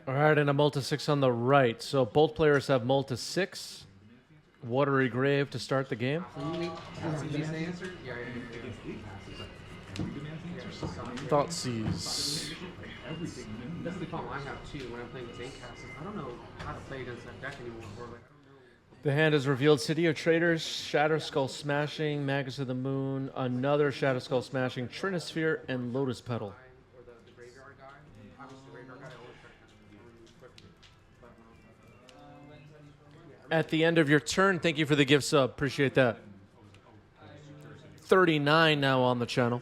All right, and a Multi 6 on the right. So both players have Multi 6. Watery Grave to start the game. Thoughtseize. That's the problem I have too when I'm playing with 8 casters. I don't know how to play against that deck anymore. The hand has revealed City of Traders, Shadow Skull Smashing, Magus of the Moon, another Shadow Skull Smashing, Trinosphere, and Lotus Petal. At the end of your turn, thank you for the gift sub. Appreciate that. 39 now on the channel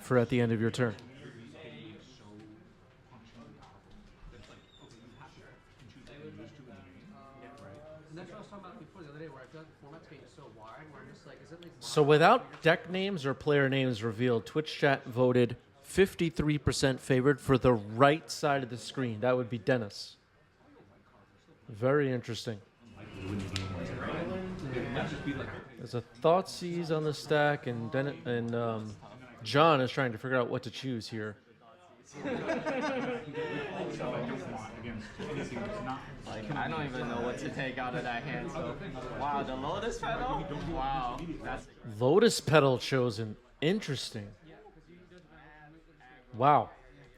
for at the end of your turn. So without deck names or player names revealed, Twitch chat voted 53% favored for the right side of the screen. That would be Dennis. Very interesting. There's a Thoughtseize on the stack, and John is trying to figure out what to choose here. Like, I don't even know what to take out of that hand. So, wow, the Lotus Petal? Wow. Lotus Petal chosen. Interesting. Wow.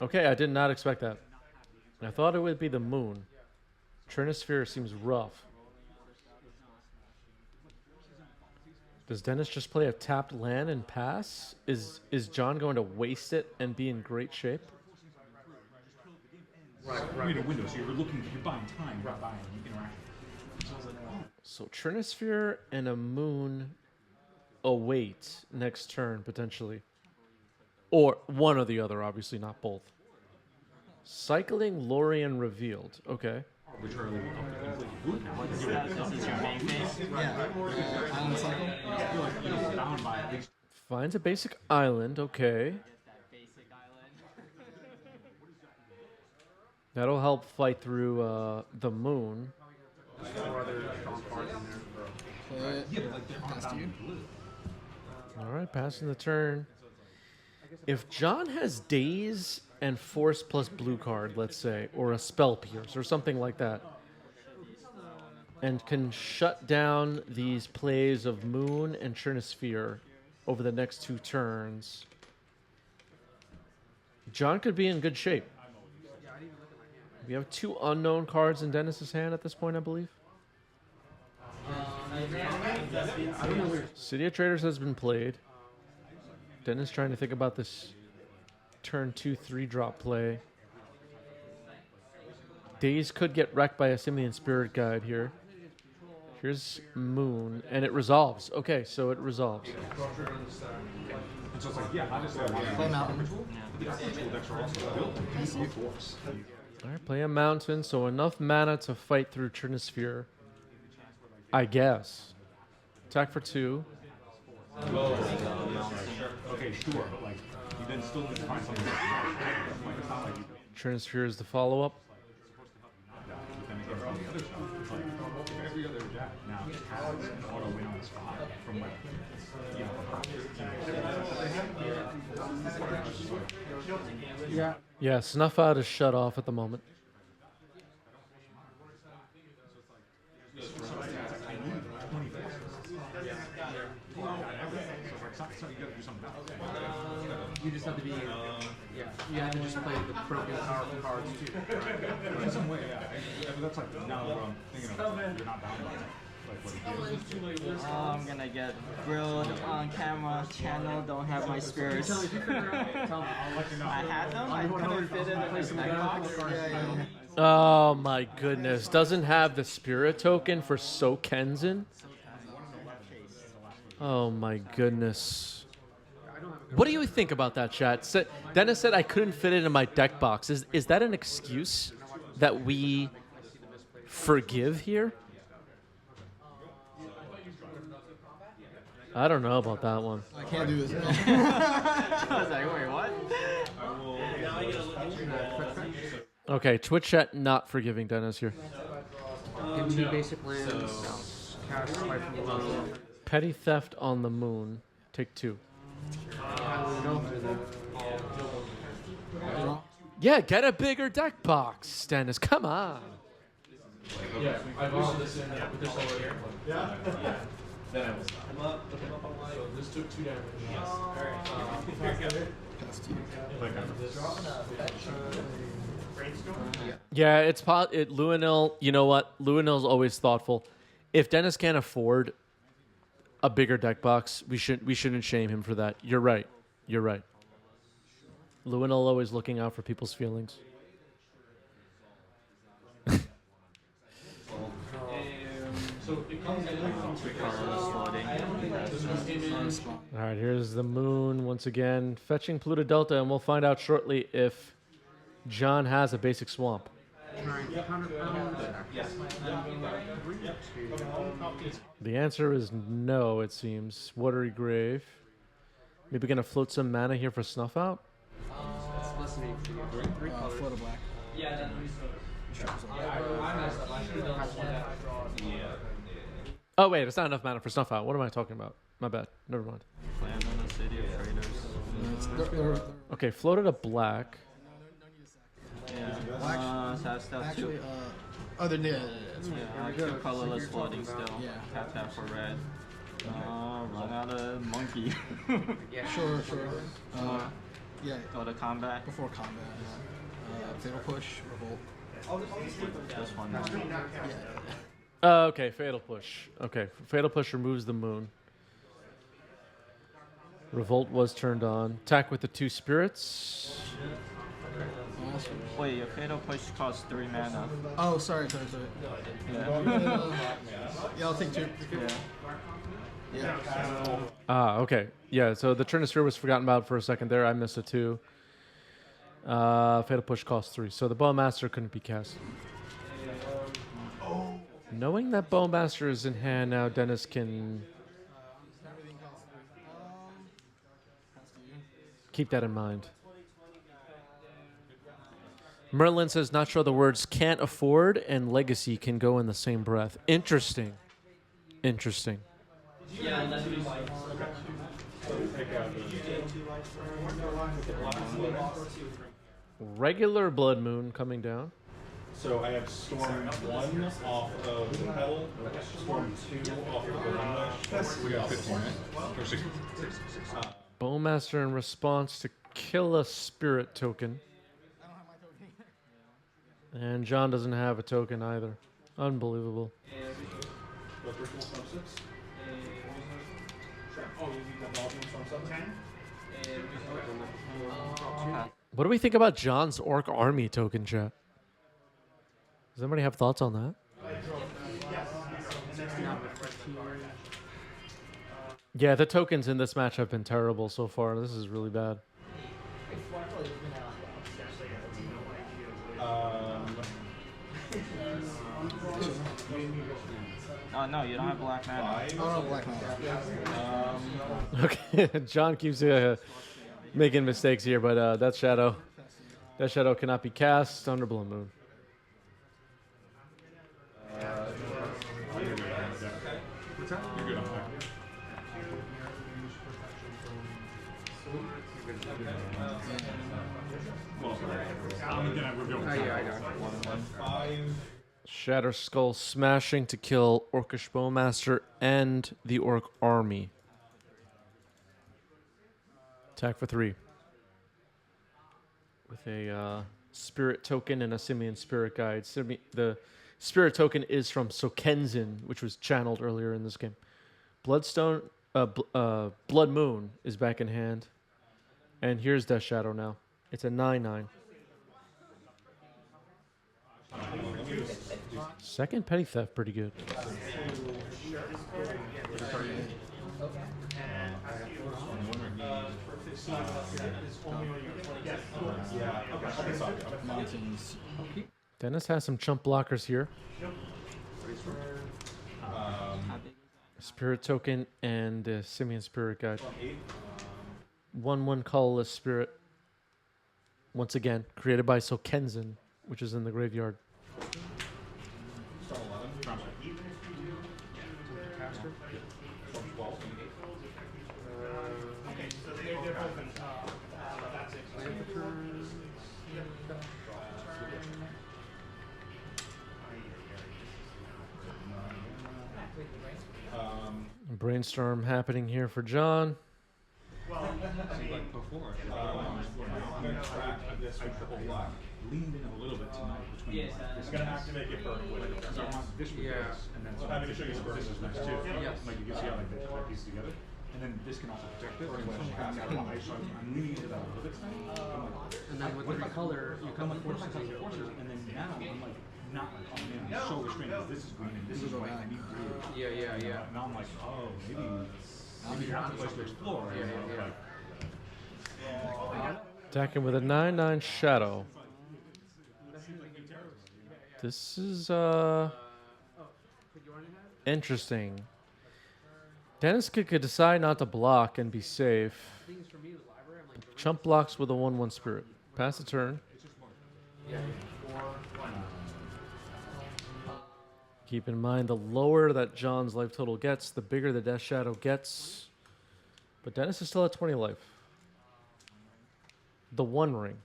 Okay, I did not expect that. I thought it would be the moon. Trinosphere seems rough. Does Dennis just play a tapped land and pass? Is John going to waste it and be in great shape? Right. A window, so you're buying time, not buying interaction. So Trinosphere and a moon await next turn, potentially. Or one or the other, obviously, not both. Cycling Lorien revealed. Okay. Arbitrarily this is your main phase? Yeah. Finds a basic island. Okay. That'll help fight through the moon. All right, passing the turn. If John has Daze and Force plus blue card, let's say, or a Spell Pierce or something like that, and can shut down these plays of Moon and Trinosphere over the next 2 turns, John could be in good shape. We have 2 unknown cards in Dennis's hand at this point, I believe. City of Traders has been played. Dennis trying to think about this turn 2 3-drop play. Daze could get wrecked by a Simian Spirit Guide here. Here's Moon, and it resolves. Okay, so it resolves. Play Mountain. All right, play a Mountain, so enough mana to fight through Trinosphere, I guess. Attack for 2. Okay, sure, but like, you then still need to find something. Trinosphere is the follow-up. Every other deck now has an auto win on the spot from like, Yeah. Yeah, Snuff Out is shut off at the moment. You just have to be, you have to just play the broken powerful cards too. Right? In some way, yeah. But that's like, now what I'm thinking of, you're not bound by it. I'm gonna get grilled on camera. Channel don't have my spirits. I had them. I couldn't fit it in the deck box. Oh my goodness. Doesn't have the spirit token for So Kenzin? Oh my goodness. What do you think about that, chat? Dennis said I couldn't fit it in my deck box. Is that an excuse that we forgive here? I don't know about that one. I can't do this. I was like, wait, what? Okay, Twitch chat not forgiving Dennis here. Give me 2 basic lands. Cast Spike from below. Petty Theft on the Moon. Take 2. Yeah, get a bigger deck box, Dennis. Come on. Yeah, I bought this in with this over here. Yeah. Then I was done. So this took 2 damage. Yes. Pass to you. Yeah, it's Luenil. You know what? Luenil's always thoughtful. If Dennis can't afford a bigger deck box, we shouldn't shame him for that. You're right. You're right. Luenil always looking out for people's feelings. So it comes in. All right, here's the moon once again, fetching Pluto Delta, and we'll find out shortly if John has a basic swamp. The answer is no, it seems. Watery Grave. Maybe gonna float some mana here for Snuff Out? Float a black. Oh wait, it's not enough mana for Snuff Out. What am I talking about? My bad. Never mind. Land on the City of Traders. Okay, floated a black. Yeah. Has that Actually, too. other than Yeah, 2 colorless floating still. Yeah. Tap for red. Run out of monkey. sure. Yeah, Go to combat. before combat. Fatal push, revolt. This one. Yeah. Okay, Fatal Push. Okay, Fatal Push removes the moon. Revolt was turned on. Attack with the 2 spirits. Awesome. Wait, your fatal push costs 3 mana. Oh, sorry. Yeah. Yeah, I'll take 2. Yeah. Yeah. Okay. Yeah, so the turn of sphere was forgotten about for a second there. I missed it too. Fatal Push costs 3. So the Bowmaster couldn't be cast. Knowing that Bowmaster is in hand now, Dennis can keep that in mind. Merlin says, not sure the words can't afford and legacy can go in the same breath. Interesting. Interesting. Regular Blood Moon coming down. So I have Storm 1 off of the pedal, Storm 2 off of the runway. We got 15, right? Or 16. Bowmaster in response to kill a spirit token. And John doesn't have a token either. Unbelievable. What do we think about John's Orc Army token, chat? Does anybody have thoughts on that? Yeah, the tokens in this match have been terrible so far. This is really bad. Oh, no, you don't have black mana. Oh, no, black mana. Okay, John keeps making mistakes here, but that shadow cannot be cast under Blood Moon. You're good on that. Shatter Skull smashing to kill Orcish Bowmaster and the Orc Army. Attack for 3. With a Spirit token and a Simian Spirit Guide. The Spirit token is from Sokenzin, which was channeled earlier in this game. Blood Moon is back in hand. And here's Death Shadow now. It's a 9/9. Second Petty Theft, pretty good. Mountains. Dennis has some chump blockers here. Spirit token and Simian Spirit Guide. 1/1 colorless spirit. Once again, created by Sokenzin, which is in the graveyard. Brainstorm happening here for John. Like before, I'm gonna try this triple block. Leaned in a little bit tonight between like this. I'm gonna activate it for because I want this with this, and then I'm gonna show you this is nice too. Like you can see how like they put pieces together, and then this can also protect it. So I'm leaning into that a little bit tonight. I'm like, And then with the color, you come with forces. and then now I'm like not like oh man, I'm so restrained because this is green and this is white. I need blue. Yeah. And now I'm like oh maybe you're not the place to explore. Like, Attacking with a 9/9 Shadow. This is interesting. Dennis could decide not to block and be safe. Chump blocks with a 1/1 Spirit. Pass the turn. Keep in mind, the lower that John's life total gets, the bigger the Death Shadow gets. But Dennis is still at 20 life. The One Ring.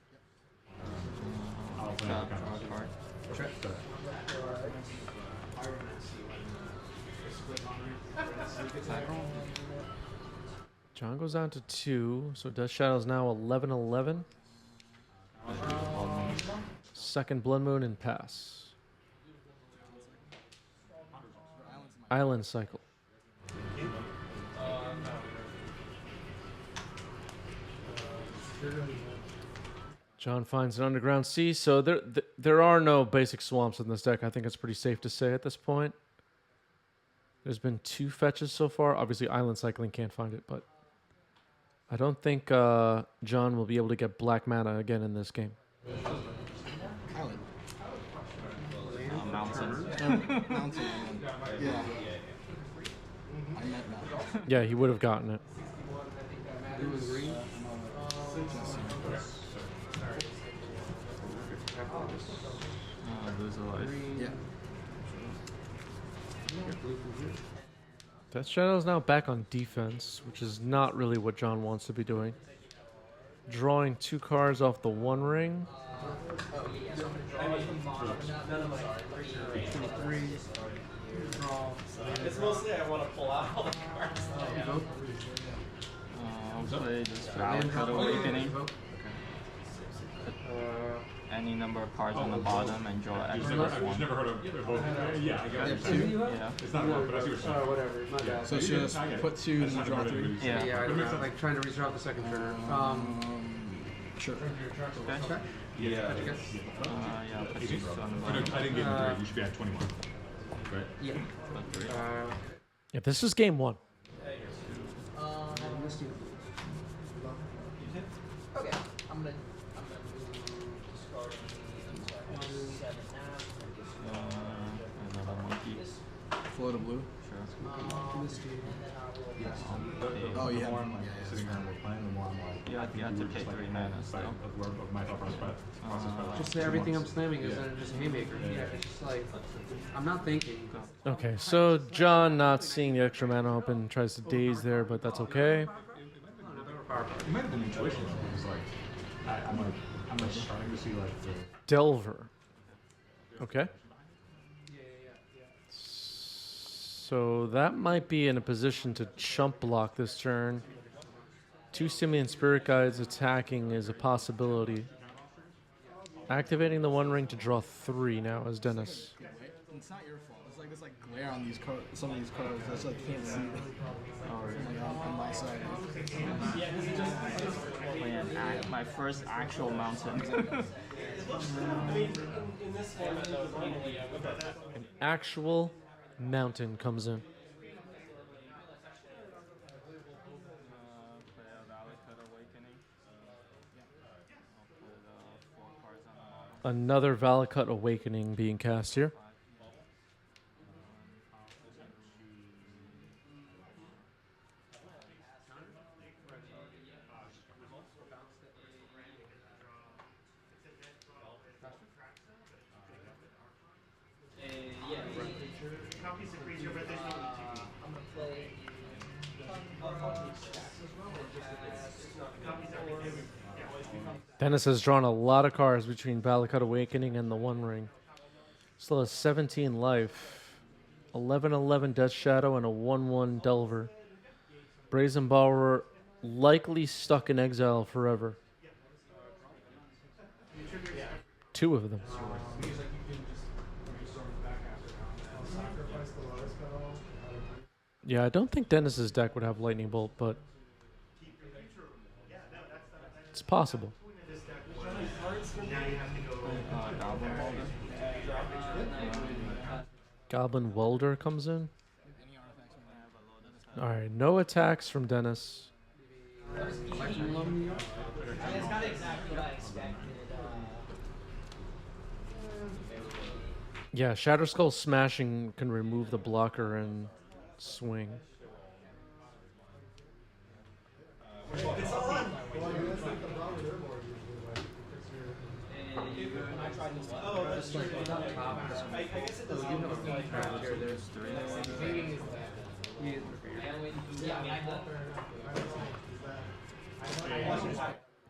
John goes down to 2, so Death Shadow's now 11/11. Second Blood Moon and pass. Island Cycle. John finds an Underground Sea, so there are no basic swamps in this deck. I think it's pretty safe to say at this point. There's been 2 fetches so far. Obviously, Island Cycling can't find it, but I don't think John will be able to get black mana again in this game. Island. Mountain. Mountain. Yeah. I meant that. Yeah, he would have gotten it. Blue and green. Lose a life. Yeah. Death Shadow's now back on defense, which is not really what John wants to be doing. Drawing 2 cards off the One Ring. It's mostly I want to pull out all the cards. I'll play this Valakut Awakening. Any number of cards on the bottom and draw I've extra just one. never heard of both. Yeah, I got it. Yeah. It's not wrong, but I see what you're saying. Whatever, my bad. So just put 2 and then draw 3. Yeah. Yeah, I'm like trying to reach out the second turn. Sure. Okay. Yeah. Yeah, put 6 on the I bottom. didn't get it. You should be at 21. Right? Yeah. Put 3. Yeah, this is game 1. Let's do Okay, I'm gonna discard 7 now. Another monkey. Float a blue. Sure. let's do Oh, yeah. Sitting around with playing and one like. You have to take 3 mana still. Of my thought process. just say everything I'm slamming is then just a haymaker. Yeah, it's just like I'm not thinking. Okay, so John not seeing the extra mana open tries to daze there, but that's okay. It might have been intuition. It was like I'm like starting to see like the. Delver. Okay. So that might be in a position to chump block this turn. 2 Simian Spirit Guides attacking is a possibility. Activating the One Ring to draw 3 now as Dennis. It's not your fault. It's like this glare on these cards. Some of these cards. That's like can't see. On my side. My first actual mountain. An actual mountain comes in. Play a Valakut Awakening. I'll put 4 cards on the bottom. Another Valakut Awakening being cast here. Dennis has drawn a lot of cards between Valakut Awakening and the One Ring. Still has 17 life. 11/11 Death Shadow and a 1/1 Delver. Brazen Borrower likely stuck in exile forever. 2 of them. Yeah, I don't think Dennis's deck would have Lightning Bolt, but it's possible. Goblin Welder comes in. All right, no attacks from Dennis. It's not exactly what I expected. Yeah, Shatter Skull Smashing can remove the blocker and swing.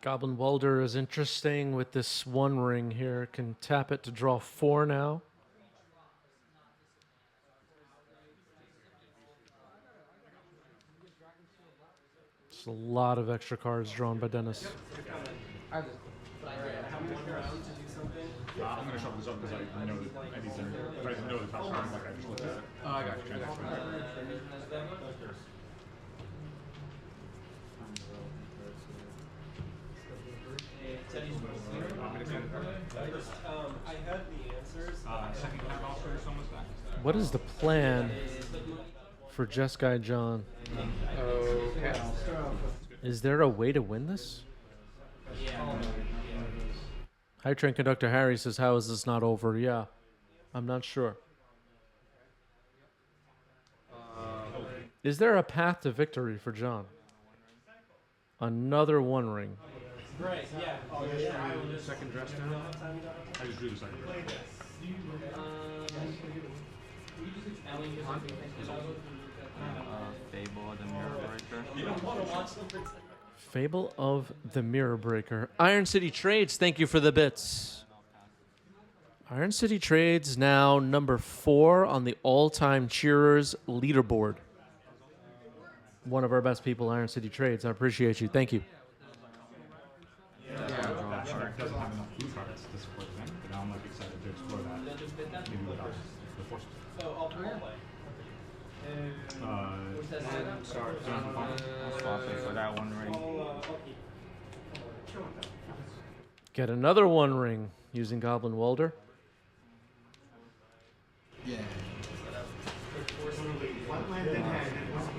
Goblin Welder is interesting with this One Ring here. Can tap it to draw 4 now. It's a lot of extra cards drawn by Dennis. I'm going to shuffle this up because I know that I need to. If I didn't know the top card, like I just looked at it. Oh, I got you. I had the answers. Second card also is almost back. What is the plan for Just Guy John? Okay. Is there a way to win this? High Train Conductor Harry says, how is this not over? Yeah, I'm not sure. Is there a path to victory for John? Another One Ring. Right, yeah. Second dress down. I just drew the second dress. Fable of the Mirror Breaker. You don't want to watch them. Fable of the Mirror Breaker. Iron City Trades, thank you for the bits. Iron City Trades now number 4 on the all-time cheerers leaderboard. One of our best people, Iron City Trades. I appreciate you. Thank you. That card doesn't have enough blue cards to support them, but now I'm like excited to explore that. Maybe without the forces. I'll play. I'll swap it for that One Ring. Get another One Ring using Goblin Welder. Yeah.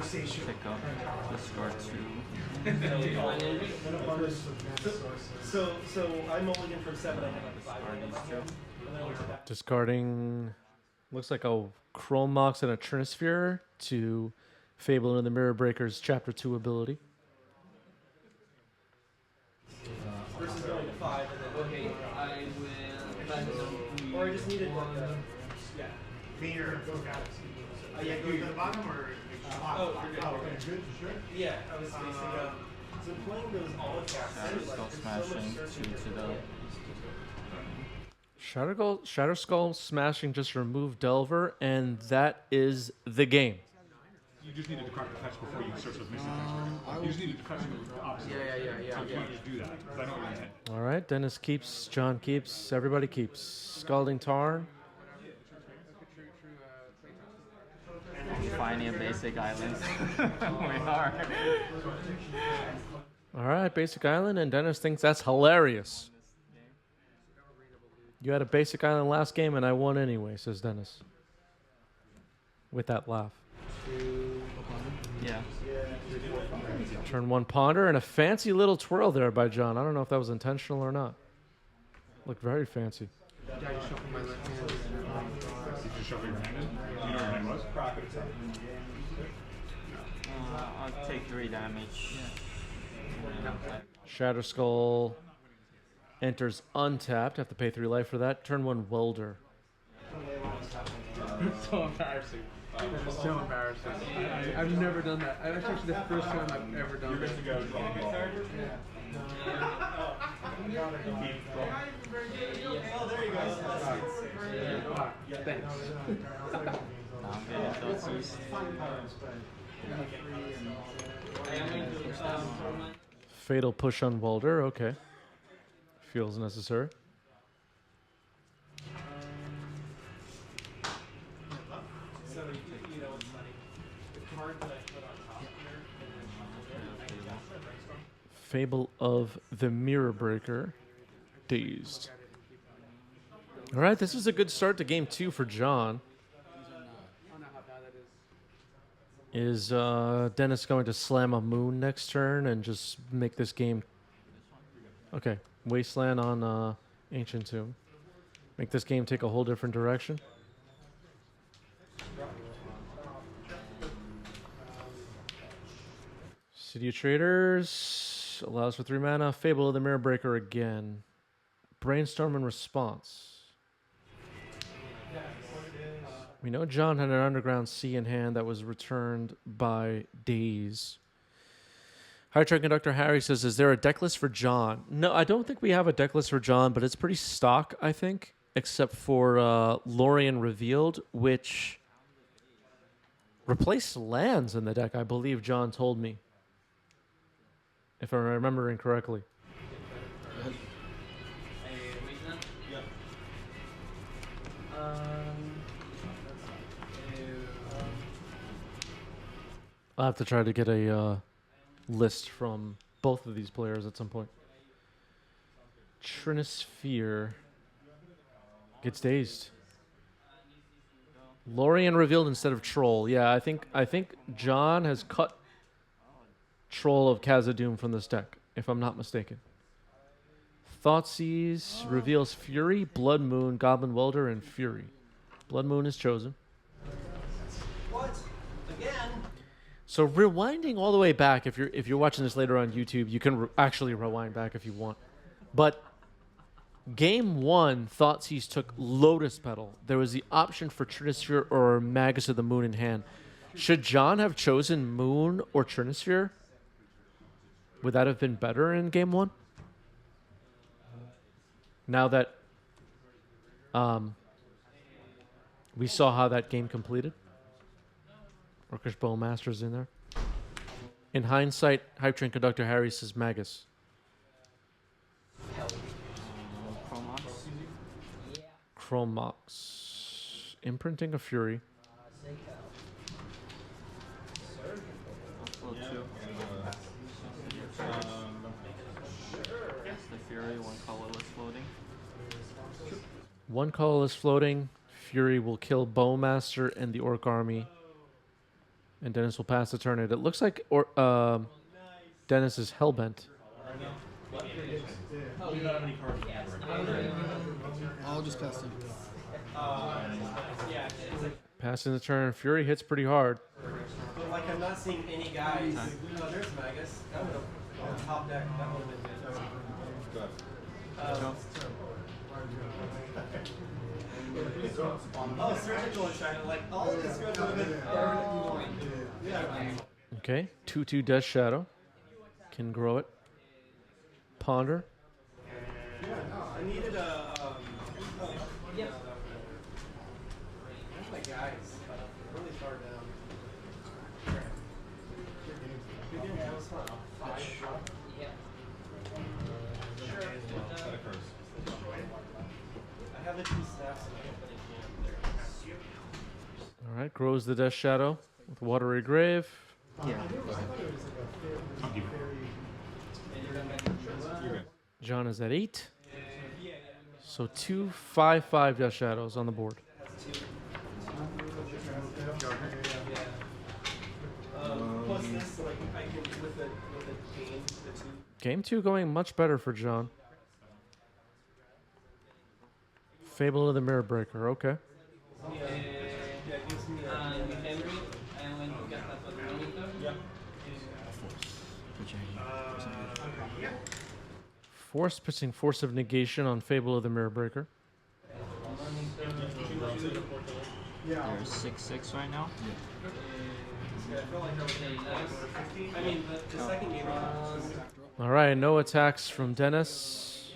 Pick up, discard 2. So I'm mulligan from 7. I have like 5. Discarding, looks like a Chrome Mox and a Trinisphere to Fable of the Mirror Breaker's Chapter 2 ability. Versus going to 5 and then okay, I will. Or I just needed like a. Yeah. Mirror. Yeah, Go to the bottom or? Oh, you're good. Oh, okay, good, sure. Yeah, I was facing up. So playing those all attacks. Shatter Skull Smashing 2 to the. Shatter Skull Smashing just removed Delver, and that is the game. You just needed to crack the patch before you search those missing things. You just needed to cut the opposite. Yeah. So if you want to just do that, because I know what you meant. All right, Dennis keeps, John keeps, everybody keeps. Scalding Tarn. Finding basic islands. We are. All right, Basic Island, and Dennis thinks that's hilarious. You had a Basic Island last game, and I won anyway, says Dennis. With that laugh. Yeah. Turn 1 Ponder, and a fancy little twirl there by John. I don't know if that was intentional or not. Looked very fancy. Yeah, I just shuffled my left hand. Did you just shuffle your hand in? Do you know what your hand was? I'll take 3 damage. Shatter Skull enters untapped. Have to pay 3 life for that. Turn 1 Welder. So embarrassing. It's so embarrassing. I've never done that. That's actually the first time I've ever done that. Oh, there you go. Thanks. Fatal push on Welder. Okay. Feels necessary. So you know what's funny? The card that I put on top here. Fable of the Mirror Breaker. Dazed. All right, this is a good start to game 2 for John. Is Dennis going to slam a moon next turn and just make this game... Okay, Wasteland on Ancient Tomb. Make this game take a whole different direction. City of Traders allows for 3 mana. Fable of the Mirror Breaker again. Brainstorm and Response. We know John had an Underground Sea in hand that was returned by Daze. High Train Conductor Harry says, is there a deck list for John? No, I don't think we have a deck list for John, but it's pretty stock, I think, except for Lorien Revealed, which replaced lands in the deck, I believe John told me, if I'm remembering correctly. I'll have to try to get a list from both of these players at some point. Trinisphere gets Dazed. Lorien Revealed instead of Troll. Yeah, I think John has cut Troll of Khazad-dûm from this deck, if I'm not mistaken. Thoughtseize reveals Fury, Blood Moon, Goblin Welder, and Fury. Blood Moon is chosen. What? Again? So rewinding all the way back, if you're watching this later on YouTube, you can actually rewind back if you want. But game 1, Thoughtseize took Lotus Petal. There was the option for Trinisphere or Magus of the Moon in hand. Should John have chosen Moon or Trinisphere? Would that have been better in game 1? Now that we saw how that game completed. Orcish Bowmaster's in there. In hindsight, Hype Train Conductor Harry says Magus. Chromox. Imprinting of Fury. The Fury, one colorless floating. One colorless floating. Fury will kill Bowmaster and the Orc army. And Dennis will pass the turn. It looks like Dennis is hellbent. I'll just cast him. Passing the turn. Fury hits pretty hard. But like I'm not seeing any guys. Oh, there's Magus. That would have top deck. That would have been good. Oh, surgical and China. Like all of this would have been. Yeah. Okay. 2/2 Death Shadow. Can grow it. Ponder. I needed a. Yep. Where's my guys? Really far down. That was fun. Yeah. Sure. I have the 2 snaps and I open a can there. All right. Grows the Death Shadow with Watery Grave. Yeah. John is at 8. So 2 5/5 Death Shadows on the board. Plus this, like I can with the game, the 2. Game 2 going much better for John. Fable of the Mirror Breaker. Okay. Force pitching Force of Negation on Fable of the Mirror Breaker. They're 6/6 right now. I mean, the second game. All right, no attacks from Dennis.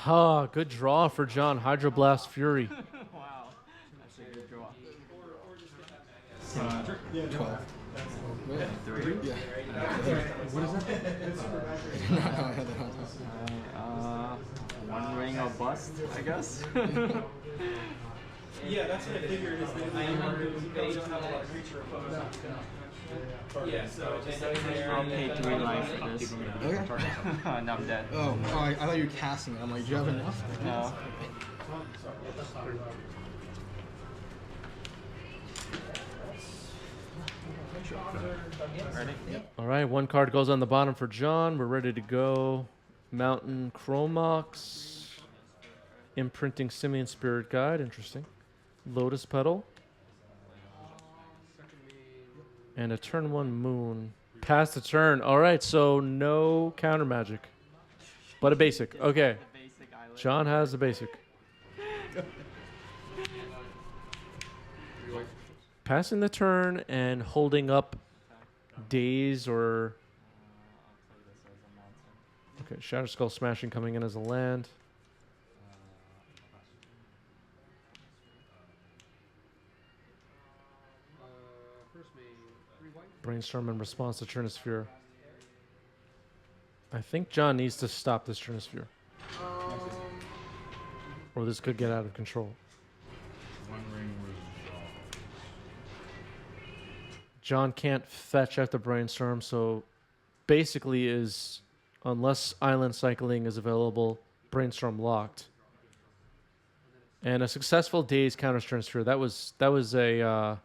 Ha, good draw for John. Hydroblast Fury. Wow. That's a good draw. 12. Three. Yeah. What is that? One ring or bust, I guess. Yeah, that's what I figured is that they don't have a lot of creature opposed. Yeah, so just I'll pay 3 life for this. Okay. And I'm dead. Oh, I thought you were casting it. I'm like, do you have enough? No. Ready? All right, one card goes on the bottom for John. We're ready to go. Mountain Chromox. Imprinting Simian Spirit Guide. Interesting. Lotus Petal. And a turn 1 Moon. Pass the turn. All right, so no counter magic. But a basic. Okay. Basic island. John has a basic. Passing the turn and holding up Daze or... Okay, Shatter Skull Smashing coming in as a land. First main, 3 white. Brainstorm in response to Churnosphere. I think John needs to stop this Churnosphere. Or this could get out of control. One ring was John can't fetch after Brainstorm, so basically is, unless Island Cycling is available, Brainstorm locked. And a successful Daze counters Churnosphere. That was a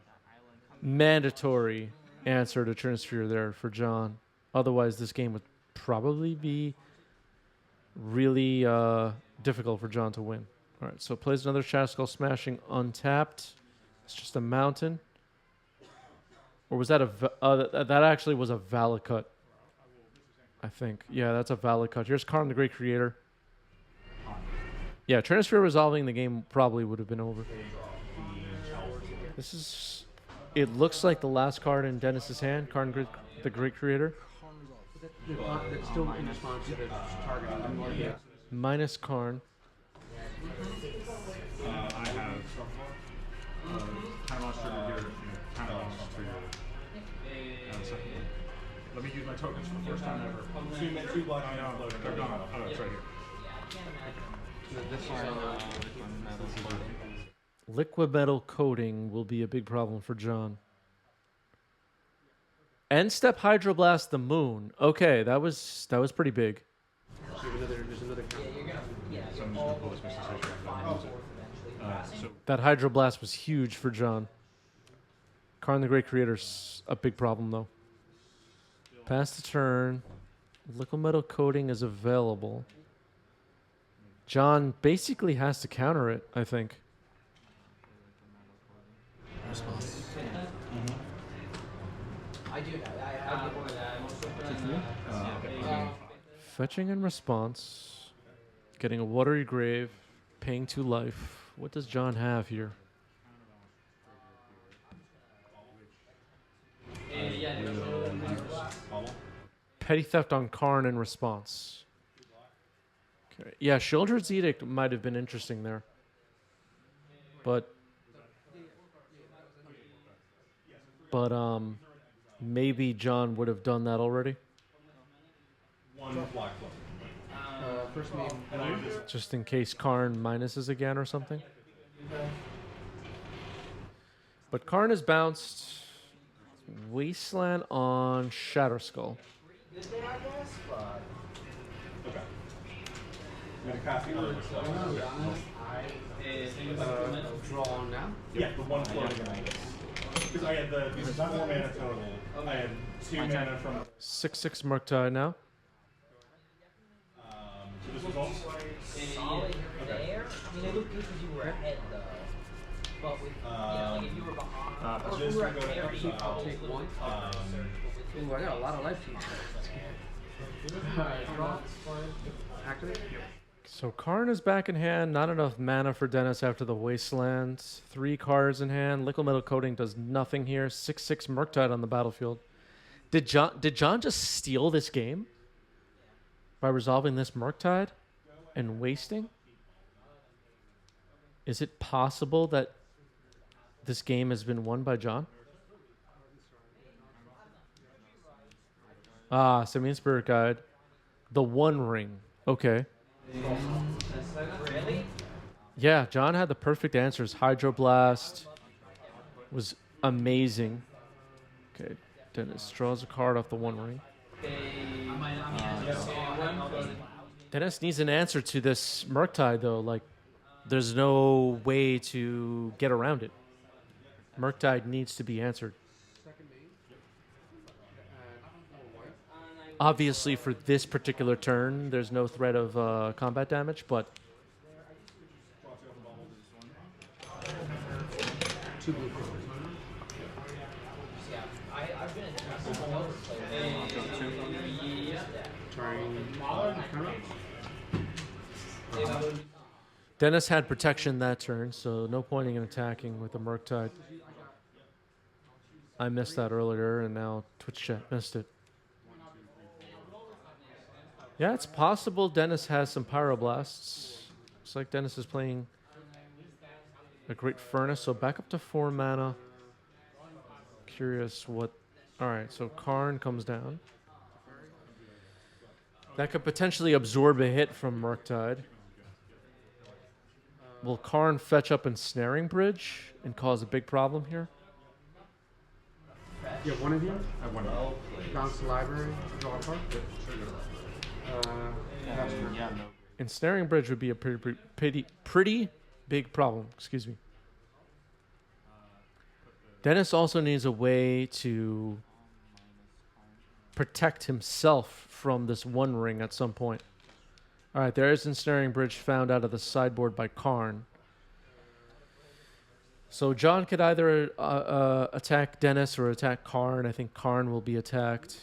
mandatory answer to Churnosphere there for John. Otherwise, this game would probably be really difficult for John to win. All right, so plays another Shadow Skull Smashing untapped. It's just a mountain. Or was that that actually was a valid cut? I think. Yeah, that's a valid cut. Here's Karn the Great Creator. Yeah, Churnosphere resolving the game probably would have been over. This is... It looks like the last card in Dennis's hand, Karn the Great Creator. That's still in response to the targeting. Yeah. Minus Karn. I have time monster to give time monster to second one. Let me use my tokens for the first time ever. two black I know, they're gone. Oh, it's right here. This one, Liquid metal coating will be a big problem for John. End step Hydroblast the Moon. Okay, that was pretty big. there's another counter. So I'm just going to pull this Mr. Citrus. So That Hydroblast was huge for John. Karn the Great Creator's a big problem though. Pass the turn. Liquid metal coating is available. John basically has to counter it, I think. I do know. I have one of that. Fetching in response. Getting a Watery Grave. Paying 2 life. What does John have here? Petty Theft on Karn in response. Okay. Yeah, Sheoldred's Edict might have been interesting there. But maybe John would have done that already. one black flip. First main, Just in case Karn minuses again or something. But Karn is bounced. Wasteland on Shatterskull. Okay. I'm going to cast the other draw on now. Yeah, the one floating guy. Because I had this is 4 mana total. I had 2 mana from. 6/6 Murktide now. So this was all. Solid there. I mean, it looked good because you were ahead, though. But with, like if you were behind, or if This you were will go at to parity, you probably take would have one. been Ooh, I got a lot of life to activate. So Karn is back in hand. Not enough mana for Dennis after the Wasteland. 3 cards in hand. Liquid Metal Coating does nothing here. 6/6 Murktide on the battlefield. Did John just steal this game by resolving this Murktide? and wasting? Is it possible that this game has been won by John? Ah, Simeon Spirit Guide. The One Ring. Okay. Really? Yeah, John had the perfect answers. Hydroblast was amazing. Okay, Dennis draws a card off the One Ring. Dennis needs an answer to this Murktide, though. Like, there's no way to get around it. Murktide needs to be answered. Obviously, for this particular turn, there's no threat of combat damage, but 2 blue cards. Dennis had protection that turn, so no pointing and attacking with the Murktide. I missed that earlier, and now Twitch chat missed it. Yeah, it's possible Dennis has some Pyroblasts. Looks like Dennis is playing a Great Furnace, so back up to 4 mana. Curious what... Alright, so Karn comes down. That could potentially absorb a hit from Murktide. Will Karn fetch up Ensnaring Bridge and cause a big problem here? Yeah, one of you. I won. Bounce the library, draw a card. Ensnaring Bridge would be a pretty big problem. Excuse me. Dennis also needs a way to protect himself from this One Ring at some point. All right, there is Ensnaring Bridge found out of the sideboard by Karn. So John could either attack Dennis or attack Karn. I think Karn will be attacked.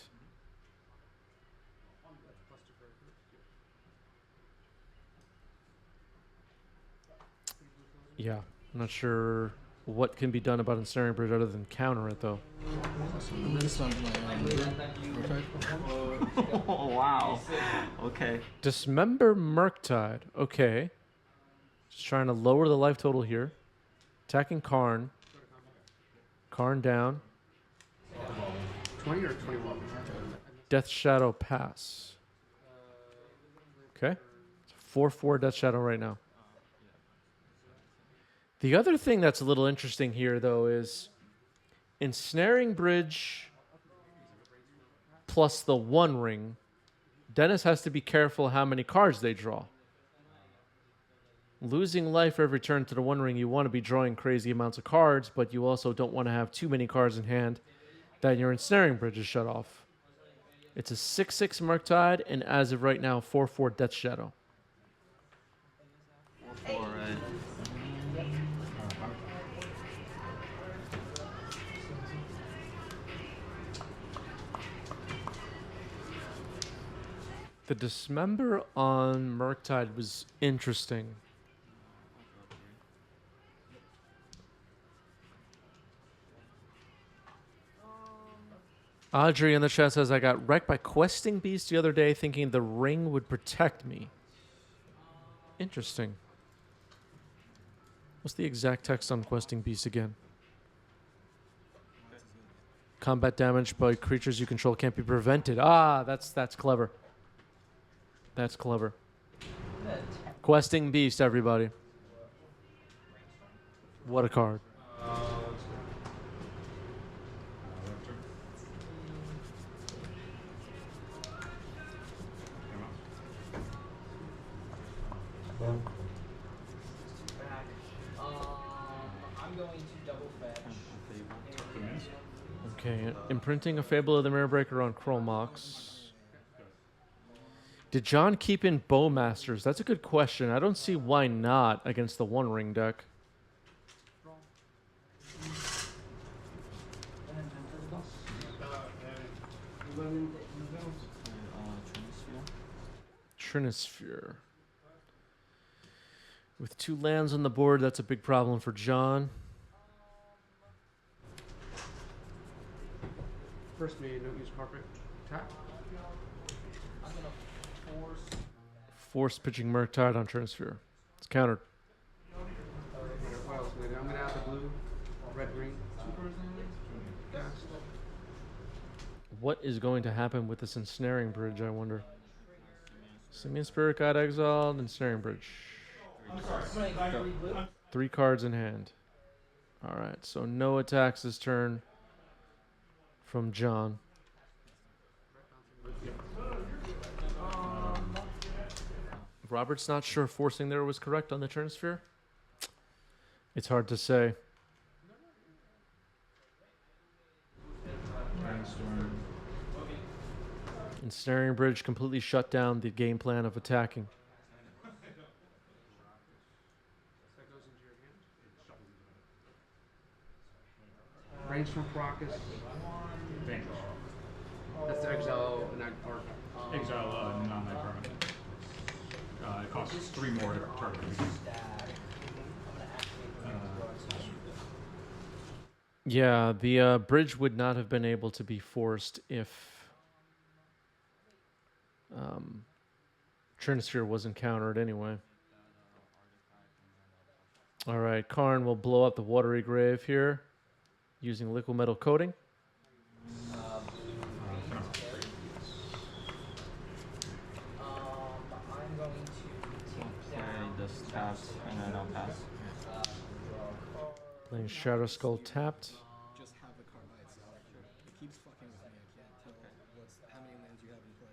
Yeah, I'm not sure what can be done about Ensnaring Bridge other than counter it, though. Oh, wow. Okay. Dismember Murktide. Okay. Just trying to lower the life total here. Attacking Karn. Karn down. 20 or 21? Death Shadow pass. Okay. 4/4 Death Shadow right now. The other thing that's a little interesting here, though, is Ensnaring Bridge plus the One Ring. Dennis has to be careful how many cards they draw. Losing life every turn to the One Ring, you want to be drawing crazy amounts of cards, but you also don't want to have too many cards in hand that your Ensnaring Bridge is shut off. It's a 6/6 Murktide, and as of right now, 4/4 Death Shadow. 4, right? The Dismember on Murktide was interesting. Audrey in the chat says, I got wrecked by Questing Beast the other day thinking the ring would protect me. Interesting. What's the exact text on Questing Beast again? Combat damage by creatures you control can't be prevented. Ah, that's clever. That's clever. Questing Beast, everybody. What a card. I'm going to double fetch. Okay, imprinting a Fable of the Mirror Breaker on Chromox. Did John keep in Bowmasters? That's a good question. I don't see why not against the One Ring deck. Trinisphere. With 2 lands on the board, that's a big problem for John. First me, don't use carpet. Tap. I'm going to force Forced pitching Murktide on turn sphere. It's countered. What else we do? I'm gonna add the blue, red, green. Cast. What is going to happen with this ensnaring bridge, I wonder? Simian Spirit got exiled, ensnaring bridge. 3 cards in hand. Alright, so no attacks this turn from John. Robert's not sure forcing there was correct on the turn sphere. It's hard to say. Brainstorm. Ensnaring bridge completely shut down the game plan of attacking. Brainstorm Crocus. Vanquish. That's the exile and or Exile non-life permanent. It costs 3 more to target. Yeah, the bridge would not have been able to be forced if Trinisphere was encountered anyway. Alright, Karn will blow up the Watery Grave here using liquid metal coating. I'm going to take down this taps and then I'll pass. Playing Shadow Skull tapped. Just have the card by itself. It keeps fucking with me. I can't tell how many lands you have in play.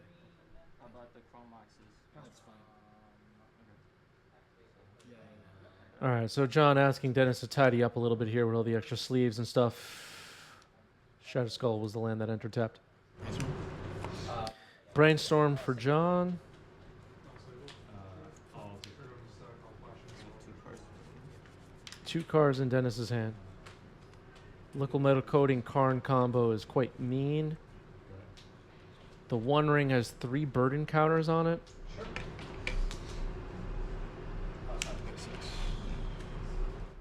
How about the Chrome Axes? That's fine. Yeah. Alright, so John asking Dennis to tidy up a little bit here with all the extra sleeves and stuff. Shadow Skull was the land that entered tapped. Brainstorm for John. Two cards in Dennis's hand. Liquid metal coating Karn combo is quite mean. The One Ring has 3 burden counters on it.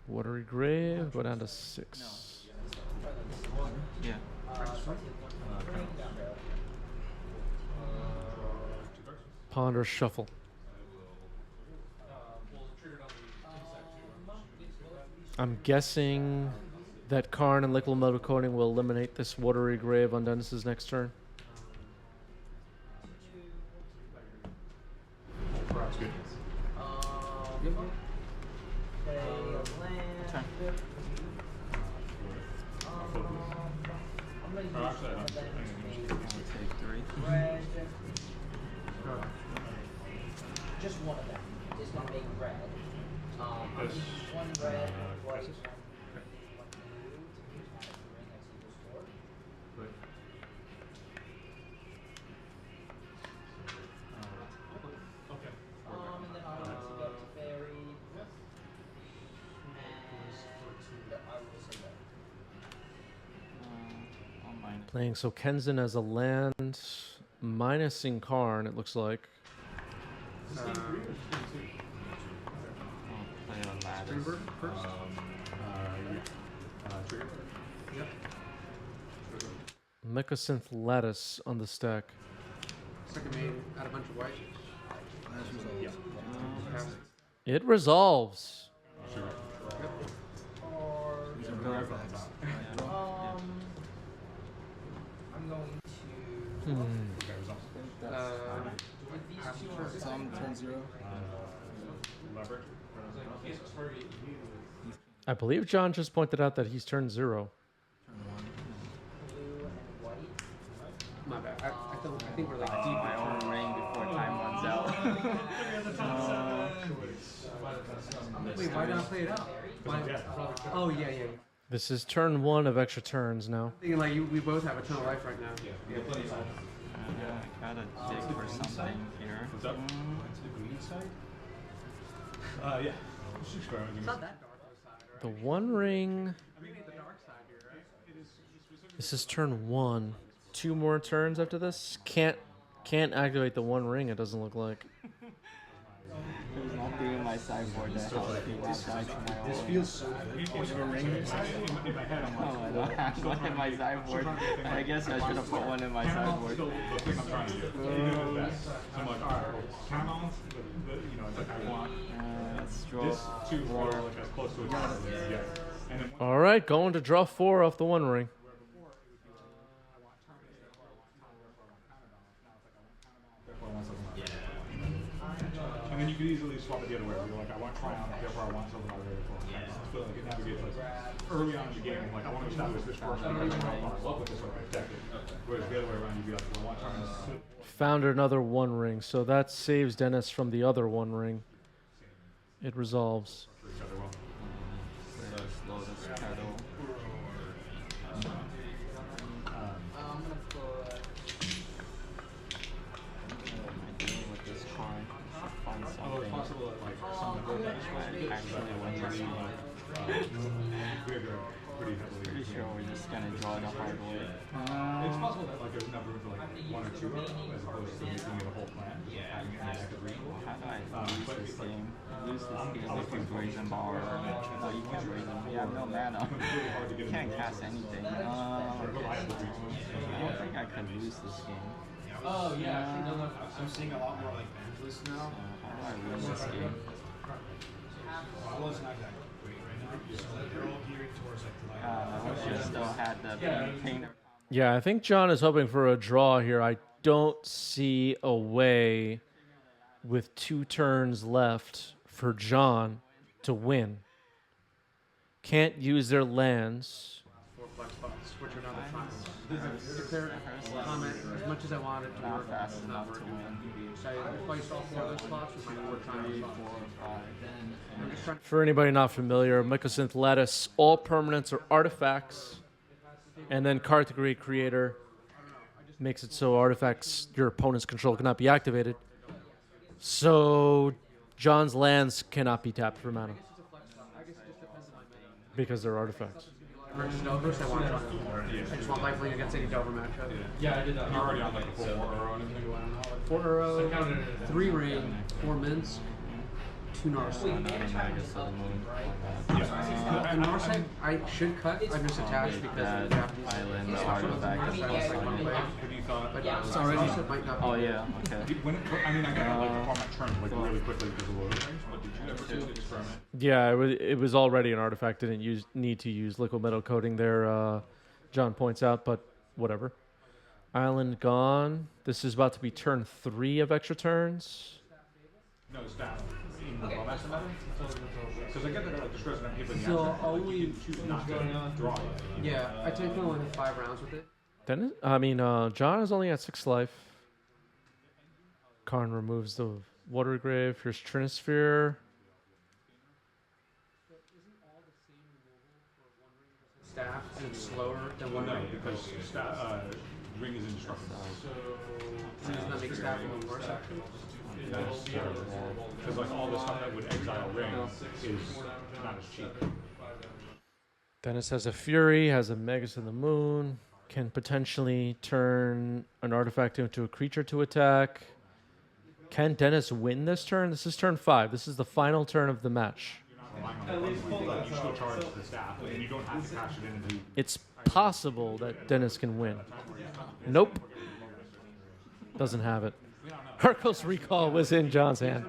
Watery Grave, go down to 6. Yeah. Ponder Shuffle. I'm guessing that Karn and Liquid Metal Coating will eliminate this Watery Grave on Dennis's next turn. That's good. play a land. I'm going to use Take 3. red. Just one of them is going to make red. I'm going to use one red, white, one blue to use mana to ring next to the store. And then I will go to fairy. And I will say that. On mine. Playing so Kenzin as a land, minusing Karn, it looks like. I'll play a lattice. first. Trigger. Yep. Mechasynth Lattice on the stack. Second main, add a bunch of white. Yeah. Pass. It resolves. Trigger. Or These are very fast. I'm going to Okay, results. with these two are Some turn 0. Leverage. I believe John just pointed out that he's turned 0. Turn 1. blue and white. My bad. I think we're like deep. My own ring before time runs out. Wait, why not play it out? Why? Oh yeah, yeah. This is turn 1 of extra turns now. Thinking like we both have a ton of life right now. Yeah. I gotta dig for something here. What's up? Yeah. It's not that dark on the side, right? The One Ring. I mean, the dark side here, right? This is turn 1. 2 more turns after this. Can't activate the One Ring. It doesn't look like. It was three in my sideboard that helps me not die to my own. This feels so good. In my head, I'm Oh, I don't have one in my sideboard. I guess I should have put one in my sideboard. the thing I'm trying to do. So I'm like, alright, well, count you know, it's like I want Straw. this to roll like as close to a count as yes. And then All right, going to draw 4 off the One Ring. and then you could easily swap it the other way. Where you're like, I want Triumph, therefore I want something other for. I just feel like it navigates like early on in the game. I'm like, I want to establish this first, and then I'll follow up with this one, protect it. Whereas the other way around, you'd be like, well, I want Triumph. Found another One Ring, so that saves Dennis from the other One Ring. It resolves. First Lotus Petal. I'm gonna put. What am I doing with this card? I should find Oh, it's something. possible that like some of the I actually win this one. pretty heavily. Pretty sure we're just gonna draw the hard way. It's possible that like there's enough room for like one or two as opposed to making it a whole plan. Having it in the deck of green. How do I lose this game? Lose this game if you Brazen Power. Oh, you can Brazen. You have no mana. You can't cast anything. I don't think I could lose this game. Oh yeah, I'm seeing a lot more like Evangelists now. How do I win this game? Valo's not that great right now. So like they're all gearing towards like the I wish I still had the painter. Yeah, I think John is hoping for a draw here. I don't see a way with 2 turns left for John to win. Can't use their lands. 4 flex spots, which are not the finals. Declare comment as much as I wanted to Not work. fast It's enough not to working. win. So I replaced all 4 of those spots with my 4 times 3, 4, spots. 5. I'm just trying. For anybody not familiar, Mycosynth Lattice, all permanents are artifacts, and then Card Degree Creator makes it so artifacts your opponent's control cannot be activated. So John's lands cannot be tapped for mana because they're artifacts. Versus Delvers, I want to I just want lifelink against any Delver matchup. Yeah, I did that. You're already on like a 4 or anything. 4 Uro, 3 Ring, 4 Minsk, 2 Narset. Magus of the Moon. The Narset I should cut. I just attached because That the Japanese island I artifact. was like one way. Have you thought? But Narset might not be. Oh yeah, okay. I mean, I got like format turns like really quickly because of loading range, but did you ever just experiment? Yeah, it was already an artifact. Didn't need to use liquid metal coating there. John points out, but whatever. Island gone. This is about to be turn 3 of extra turns. No, staff. Because I get that like the stress and people So only choose not to draw it. yeah, I technically only have 5 rounds with it. John is only at 6 life. Karn removes the water grave. Here's Trinisphere. Staff and it's slower than Well, one no, ring. because ring is indestructible. Doesn't that make staff even worse actually? Because like all the stuff that would exile ring is not as cheap. Dennis has a Fury, has a Magus of the Moon, can potentially turn an artifact into a creature to attack. Can Dennis win this turn? This is turn 5. This is the final turn of the match. You still charge the staff, and you don't have to cash it in and do. It's possible that Dennis can win. Nope. Doesn't have it. Hercules Recall was in John's hand.